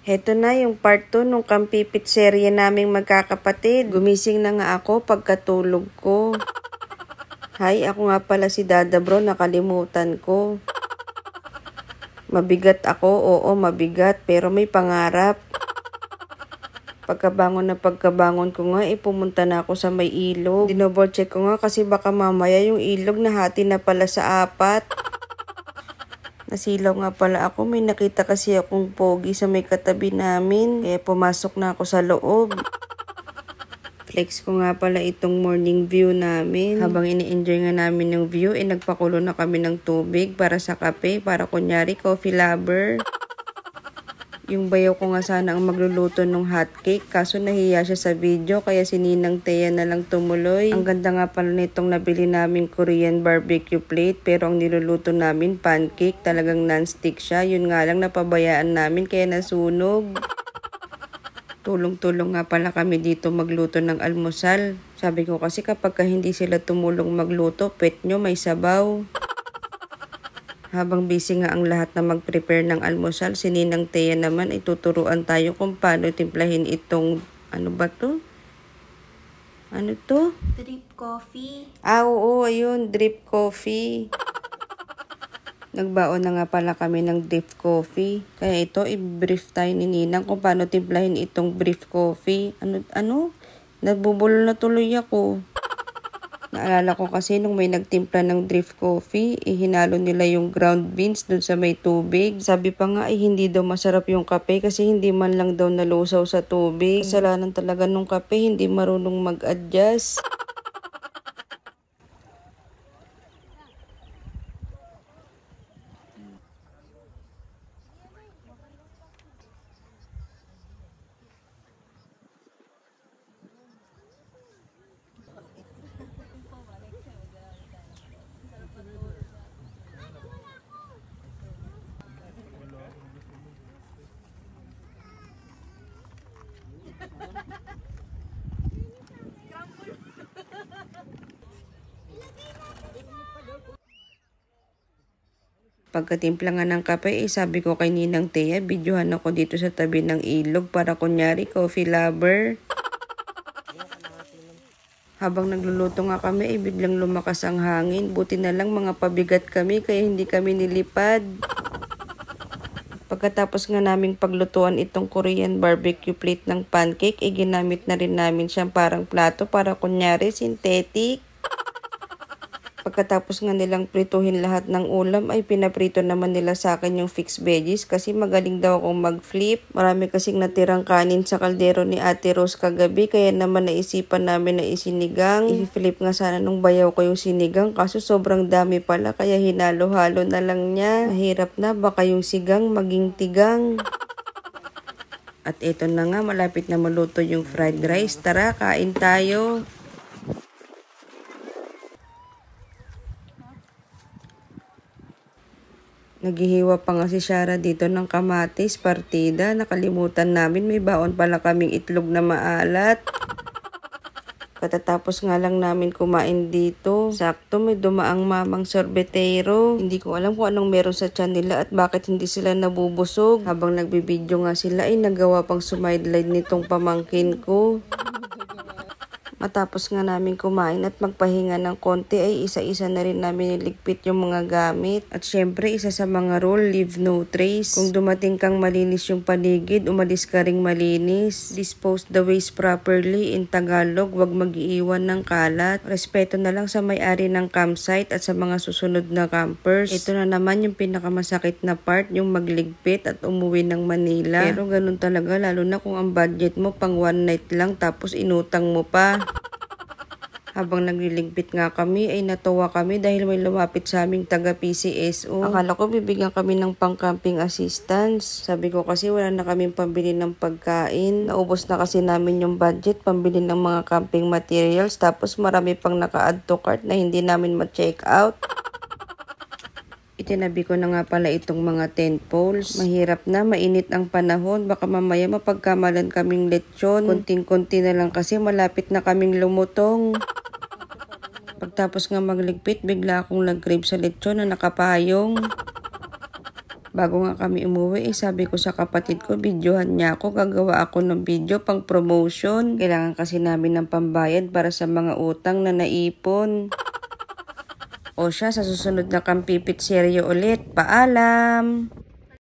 Heto na yung part 2 nung kampipit serye naming magkakapatid. Gumising na nga ako pagkatulog ko. Hi, ako nga pala si Dada Bro, nakalimutan ko. Mabigat ako, oo mabigat, pero may pangarap. Pagkabangon ko nga, pumunta na ako sa may ilog. Dinoble check ko nga kasi baka mamaya yung ilog nahati na pala sa 4. Nasilaw nga pala ako, may nakita kasi akong pogi sa may katabi namin. Kaya pumasok na ako sa loob. Flex ko nga pala itong morning view namin. Habang ini-enjoy nga namin yung view, nagpakulo na kami ng tubig para sa kape, para kunyari coffee lover. Yung bayaw ko nga sana ang magluluto ng hotcake, kaso nahiya siya sa video, kaya si Ninang Thea na lang tumuloy. Ang ganda nga pala nitong nabili namin Korean barbecue plate, pero ang niluluto namin pancake, talagang non-stick siya. Yun nga lang napabayaan namin kaya nasunog. Tulong-tulong nga pala kami dito magluto ng almusal. Sabi ko kasi kapag hindi sila tumulong magluto, pet nyo may sabaw. Habang busy nga ang lahat na mag-prepare ng almusal, si Ninang Thea naman ituturuan tayo kung paano timplahin itong, ano ba to? Ano to? Drip coffee. Oo, ayun, drip coffee. Nagbaon na nga pala kami ng drip coffee. Kaya ito, i-brief tayo ni Ninang kung paano timplahin itong brief coffee. Ano? Nagbubulol na tuloy ako. Naalala ko kasi nung may nagtimpla ng drip coffee, hinalo nila yung ground beans dun sa may tubig. Sabi pa nga hindi daw masarap yung kape kasi hindi man lang daw nalusaw sa tubig. Kasalanan talaga nung kape, hindi marunong mag-adjust. Pagkatimpla nga ng kape, sabi ko kay Ninang Thea, videohan ako dito sa tabi ng ilog para kunyari coffee lover. Habang nagluluto nga kami, biglang lumakas ang hangin. Buti na lang mga pabigat kami kaya hindi kami nilipad. Pagkatapos nga naming paglutuan itong Korean barbecue plate ng pancake, ginamit na rin namin siyang parang plato para kunyari synthetic. Pagkatapos nga nilang prituhin lahat ng ulam, pinaprito naman nila sa akin yung fixed veggies kasi magaling daw akong mag-flip. Marami kasing natirang kanin sa kaldero ni Ate Rose kagabi kaya naman naisipan namin na isinigang. I-flip nga sana nung bayaw ko yung sinigang kaso sobrang dami pala kaya hinalo-halo na lang niya. Mahirap na, baka yung sigang maging tigang. At ito na nga, malapit na maluto yung fried rice. Tara, kain tayo. Naghihiwa pa nga si Shara dito ng kamatis, partida. Nakalimutan namin, may baon pala kaming itlog na maalat. Katatapos nga lang namin kumain dito. Sakto, may dumaang mamang sorbetero. Hindi ko alam kung anong meron sa tiyan nila at bakit hindi sila nabubusog. Habang nagbibideo nga sila, nagawa pang sumideline nitong pamangkin ko. Matapos nga namin kumain at magpahinga ng konti isa-isa na rin namin niligpit yung mga gamit. At syempre isa sa mga rule, leave no trace. Kung dumating kang malinis yung paligid, umalis ka ring malinis. Dispose the waste properly. In Tagalog, wag mag-iiwan ng kalat. Respeto na lang sa may-ari ng campsite at sa mga susunod na campers. Ito na naman yung pinakamasakit na part, yung magligpit at umuwi ng Manila. Pero ganun talaga, lalo na kung ang budget mo pang one night lang tapos inutang mo pa. Habang nagliligpit nga kami, natuwa kami dahil may lumapit sa aming taga-PCSO. Akala ko bibigyan kami ng pang-camping assistance. Sabi ko kasi wala na kaming pambili ng pagkain. Naubos na kasi namin yung budget pambili ng mga camping materials. Tapos marami pang naka-add to cart na hindi namin ma-check out. Itinabi ko na nga pala itong mga tent poles. Mahirap na, mainit ang panahon. Baka mamaya mapagkamalan kaming lechon. Konting-konti na lang kasi malapit na kaming lumutong. Pagtapos nga magligpit, bigla akong nag-crave sa lechon na nakapayong. Bago nga kami umuwi, sabi ko sa kapatid ko, videohan niya ako, gagawa ako ng video pang promotion. Kailangan kasi namin ng pambayad para sa mga utang na naipon. O siya, sa susunod na Kampipit serye ulit. Paalam!